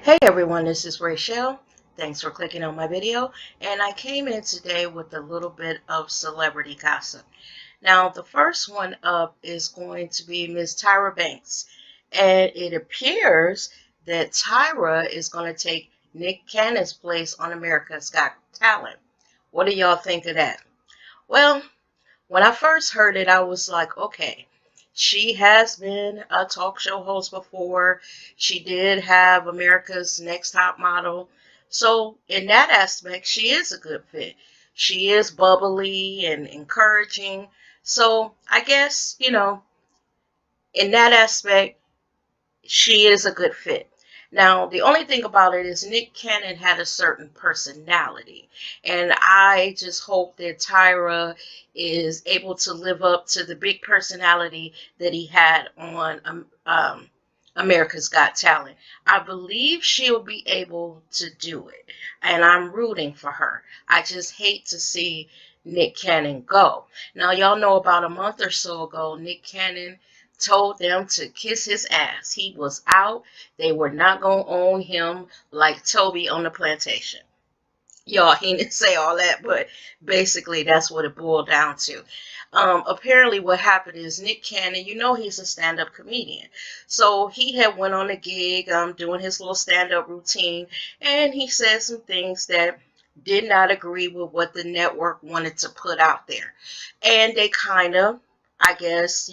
Hey everyone, this is Rachel. Thanks for clicking on my video. And I came in today with a little bit of celebrity gossip. Now, the first one up is going to be Miss Tyra Banks. And it appears that Tyra is going to take Nick Cannon's place on America's Got Talent. What do y'all think of that? Well, when I first heard it, I was like, okay, she has been a talk show host before. She did have America's Next Top Model. So, in that aspect, she is a good fit. She is bubbly and encouraging. So, I guess, in that aspect, she is a good fit. Now, the only thing about it is Nick Cannon had a certain personality. And I just hope that Tyra is able to live up to the big personality that he had on America's Got Talent. I believe she'll be able to do it. And I'm rooting for her. I just hate to see Nick Cannon go. Now, y'all know about a month or so ago, Nick Cannon told them to kiss his ass. He was out. They were not going to own him like Toby on the plantation. Y'all, he didn't say all that, but basically that's what it boiled down to. Apparently what happened is Nick Cannon, he's a stand-up comedian. So he had went on a gig doing his little stand-up routine, and he said some things that did not agree with what the network wanted to put out there. And they kind of, I guess,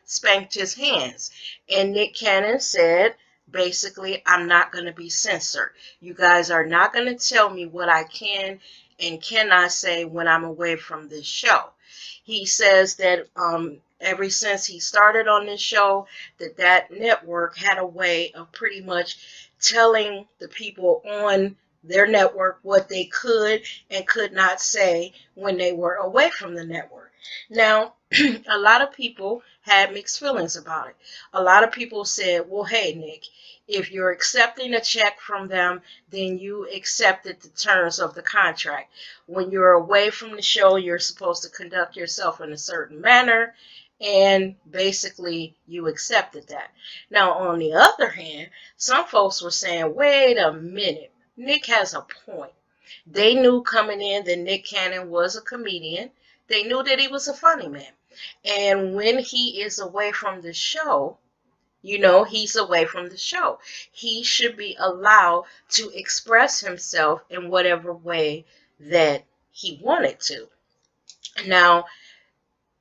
spanked his hands. And Nick Cannon said, basically, I'm not going to be censored. You guys are not going to tell me what I can and cannot say when I'm away from this show. He says that ever since he started on this show, that network had a way of pretty much telling the people on their network what they could and could not say when they were away from the network. Now, a lot of people had mixed feelings about it. A lot of people said, well, hey, Nick, if you're accepting a check from them, then you accepted the terms of the contract. When you're away from the show, you're supposed to conduct yourself in a certain manner, and basically you accepted that. Now, on the other hand, some folks were saying, wait a minute, Nick has a point. They knew coming in that Nick Cannon was a comedian. They knew that he was a funny man. And when he is away from the show, he's away from the show. He should be allowed to express himself in whatever way that he wanted to. Now,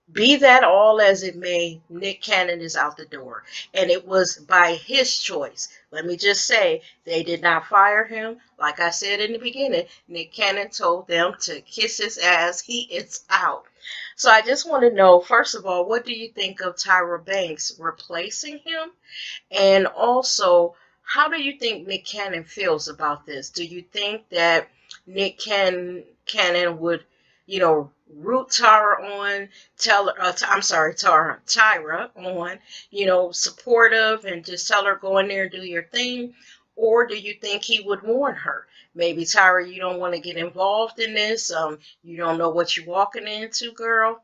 be that all as it may, Nick Cannon is out the door. And it was by his choice. Let me just say, they did not fire him. Like I said in the beginning, Nick Cannon told them to kiss his ass. He is out. So I just want to know, first of all, what do you think of Tyra Banks replacing him? And also, how do you think Nick Cannon feels about this? Do you think that Cannon would, root Tyra on, Tyra on, supportive and just tell her go in there and do your thing? Or do you think he would warn her? Maybe, Tyra, you don't want to get involved in this. You don't know what you're walking into, girl.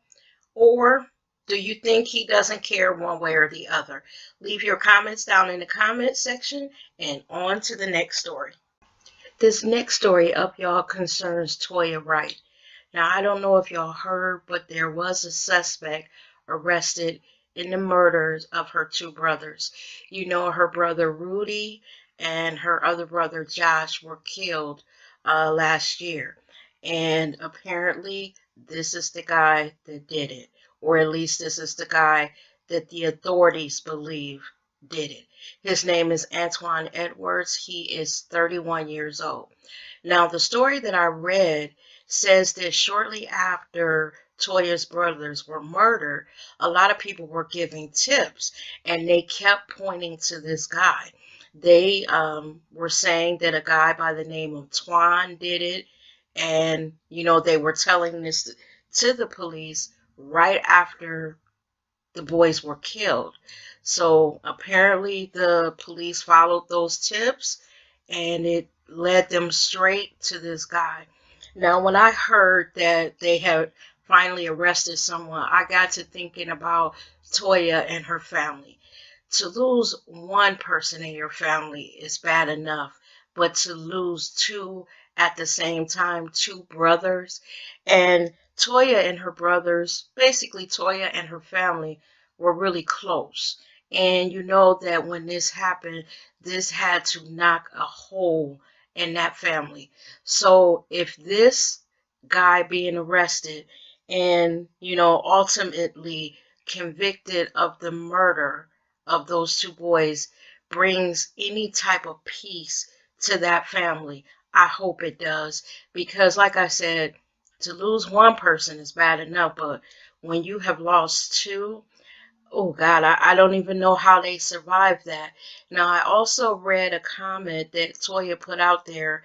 Or do you think he doesn't care one way or the other? Leave your comments down in the comment section and on to the next story. This next story up, y'all, concerns Toya Wright. Now, I don't know if y'all heard, but there was a suspect arrested in the murders of her two brothers. Her brother Rudy and her other brother Josh were killed last year. And apparently, this is the guy that did it. Or at least this is the guy that the authorities believe did it. His name is Antoine Edwards. He is 31 years old. Now, the story that I read says that shortly after Toya's brothers were murdered, a lot of people were giving tips, and they kept pointing to this guy. They were saying that a guy by the name of Twan did it, and, they were telling this to the police right after the boys were killed. So apparently the police followed those tips, and it led them straight to this guy. Now, when I heard that they had finally arrested someone, I got to thinking about Toya and her family. To lose one person in your family is bad enough, but to lose two at the same time, two brothers. And Toya and her brothers, basically Toya and her family, were really close. And you know that when this happened, this had to knock a hole in that family. So if this guy being arrested and, ultimately convicted of the murder of those two boys brings any type of peace to that family, I hope it does. Because, like I said, to lose one person is bad enough, but when you have lost two, oh God, I don't even know how they survived that. Now, I also read a comment that Toya put out there,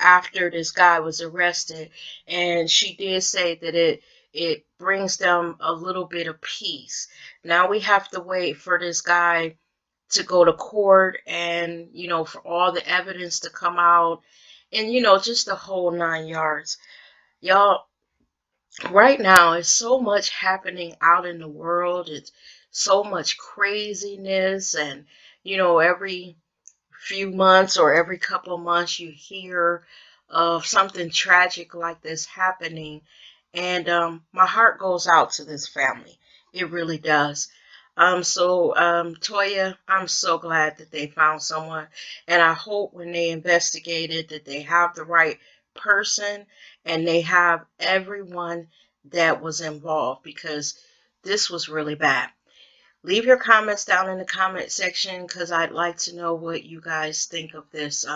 after this guy was arrested, and she did say that it brings them a little bit of peace. Now we have to wait for this guy to go to court and, for all the evidence to come out and, just the whole 9 yards. Y'all, right now, it's so much happening out in the world. It's so much craziness, and every few months or every couple of months you hear of something tragic like this happening. And my heart goes out to this family. It really does. Toya, I'm so glad that they found someone. And I hope when they investigated that they have the right person and they have everyone that was involved, because this was really bad. Leave your comments down in the comment section because I'd like to know what you guys think of this.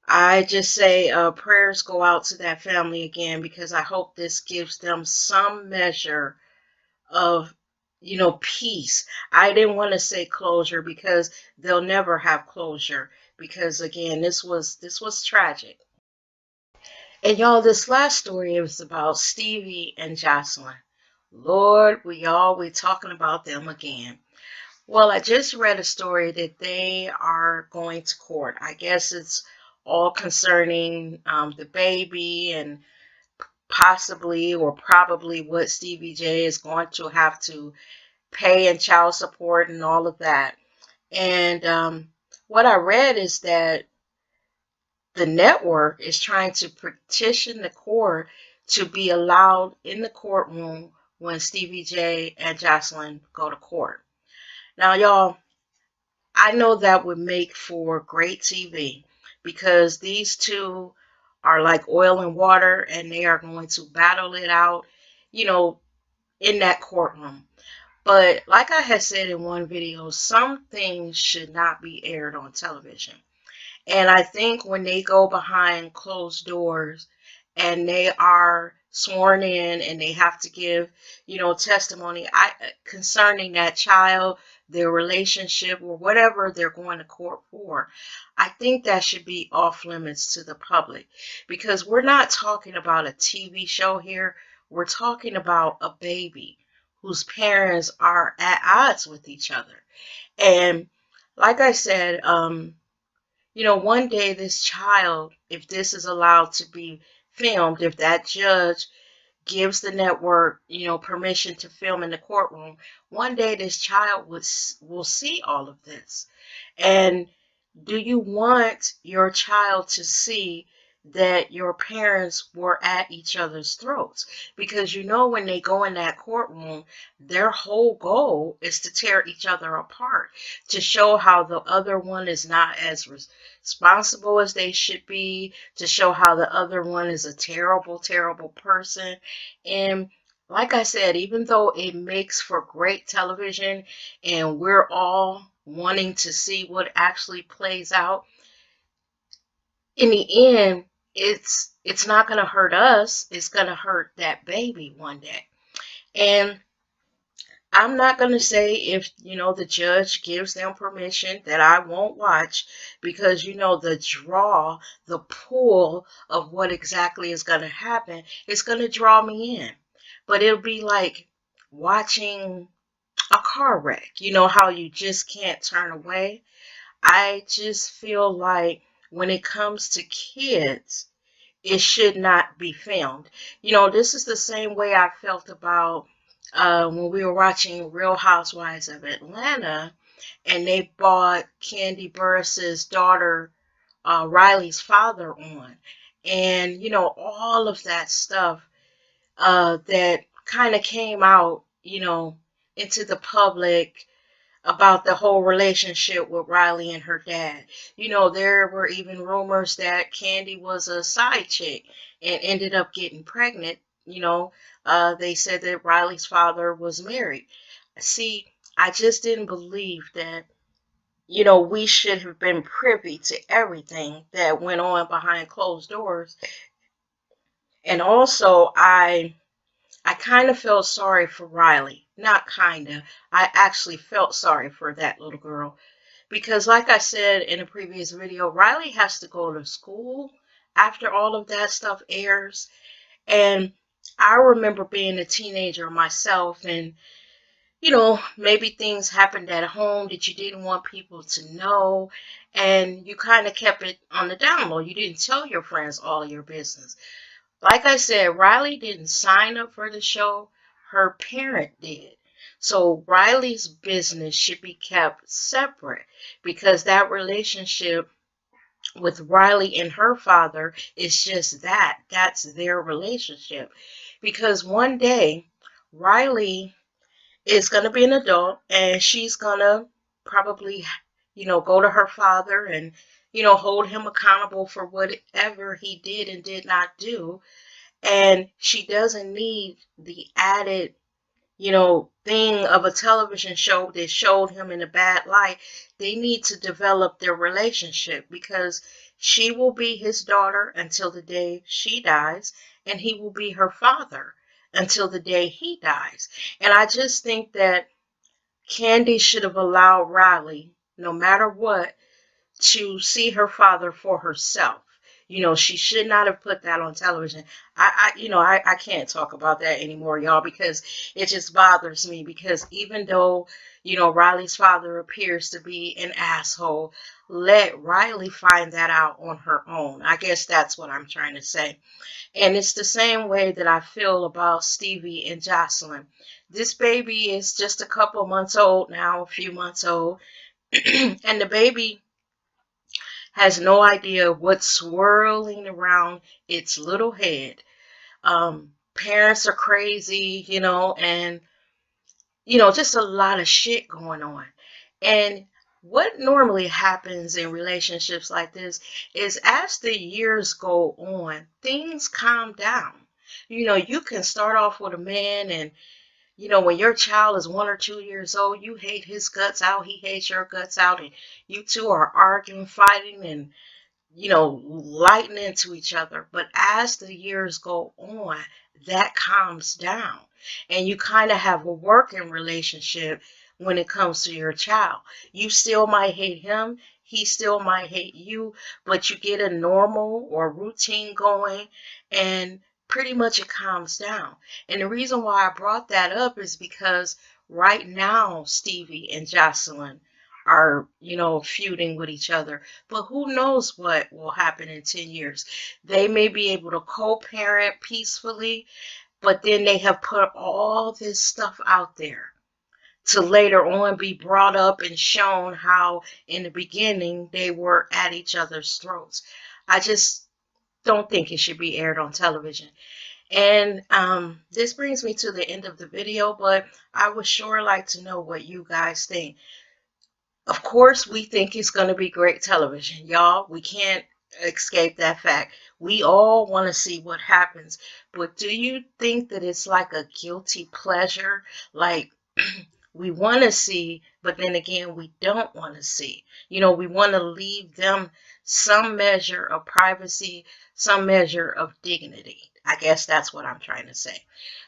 I just say prayers go out to that family again, because I hope this gives them some measure of, peace. I didn't want to say closure because they'll never have closure, because again, this was tragic. And y'all, this last story was about Stevie and Joseline. Lord, we talking about them again. Well, I just read a story that they are going to court. I guess it's all concerning the baby and possibly or probably what Stevie J is going to have to pay in child support and all of that. And what I read is that the network is trying to petition the court to be allowed in the courtroom when Stevie J and Joseline go to court. Now, y'all, I know that would make for great TV, because these two are like oil and water, and they are going to battle it out, you know, in that courtroom. But like I had said in one video, some things should not be aired on television. And I think when they go behind closed doors and they are sworn in and they have to give, testimony concerning that child, their relationship, or whatever they're going to court for, I think that should be off limits to the public, because we're not talking about a TV show here. We're talking about a baby whose parents are at odds with each other. And like I said, one day this child, if this is allowed to be filmed, if that judge gives the network, permission to film in the courtroom, one day this child will see all of this. And do you want your child to see that your parents were at each other's throats? Because when they go in that courtroom, their whole goal is to tear each other apart, to show how the other one is not as responsible as they should be, to show how the other one is a terrible, terrible person. And like I said, even though it makes for great television and we're all wanting to see what actually plays out, in the end, it's not going to hurt us. It's going to hurt that baby one day. And I'm not going to say if, the judge gives them permission that I won't watch, because, the draw, the pull of what exactly is going to happen is going to draw me in. But it'll be like watching a car wreck. You know how you just can't turn away? I just feel like when it comes to kids, it should not be filmed. This is the same way I felt about when we were watching Real Housewives of Atlanta, and they bought Candy Burris's daughter Riley's father on. And, all of that stuff that kind of came out, into the public about the whole relationship with Riley and her dad. There were even rumors that Candy was a side chick and ended up getting pregnant. They said that Riley's father was married. See, I just didn't believe that, we should have been privy to everything that went on behind closed doors. And also, I kind of felt sorry for Riley. Not kind of. I actually felt sorry for that little girl. Because like I said in a previous video, Riley has to go to school after all of that stuff airs. And I remember being a teenager myself, and maybe things happened at home that you didn't want people to know, and you kind of kept it on the down low. You didn't tell your friends all your business. Like I said, Riley didn't sign up for the show. Her parent did. So Riley's business should be kept separate, because that relationship with Riley and her father is just that. That's their relationship. Because one day, Riley is going to be an adult, and she's going to probably, go to her father and, hold him accountable for whatever he did and did not do. And she doesn't need the added, thing of a television show that showed him in a bad light. They need to develop their relationship, because she will be his daughter until the day she dies, and he will be her father until the day he dies. And I just think that Candy should have allowed Riley, no matter what, to see her father for herself. She should not have put that on television. I can't talk about that anymore, y'all, because it just bothers me. Because even though, Riley's father appears to be an asshole, let Riley find that out on her own. I guess that's what I'm trying to say. And it's the same way that I feel about Stevie and Joseline. This baby is just a couple months old now, a few months old. And the baby has no idea what's swirling around its little head. Parents are crazy, and, just a lot of shit going on. And what normally happens in relationships like this is, as the years go on, things calm down. You can start off with a man, and when your child is 1 or 2 years old, you hate his guts out, he hates your guts out, and you two are arguing, fighting, and lighting into each other. But as the years go on, that calms down, and you kind of have a working relationship when it comes to your child. You still might hate him, he still might hate you, but you get a normal or routine going, and pretty much it calms down. And the reason why I brought that up is because right now Stevie and Joseline are, feuding with each other. But who knows what will happen in 10 years. They may be able to co-parent peacefully, but then they have put all this stuff out there to later on be brought up and shown how in the beginning they were at each other's throats. I just don't think it should be aired on television. And this brings me to the end of the video, but I would sure like to know what you guys think. Of course, we think it's going to be great television, y'all. We can't escape that fact. We all want to see what happens. But do you think that it's like a guilty pleasure? Like, we want to see, but then again, we don't want to see. We want to leave them some measure of privacy, some measure of dignity. I guess that's what I'm trying to say.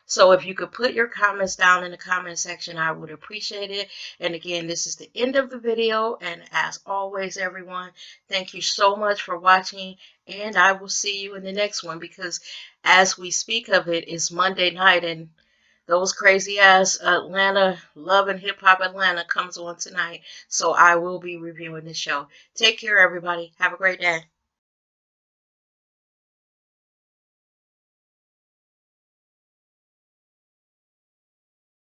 So if you could put your comments down in the comment section, I would appreciate it. And again, this is the end of the video. And as always, everyone, thank you so much for watching. And I will see you in the next one, because as we speak of it, it's Monday night, and those crazy ass Atlanta, Love and Hip Hop Atlanta comes on tonight. So I will be reviewing the show. Take care, everybody. Have a great day.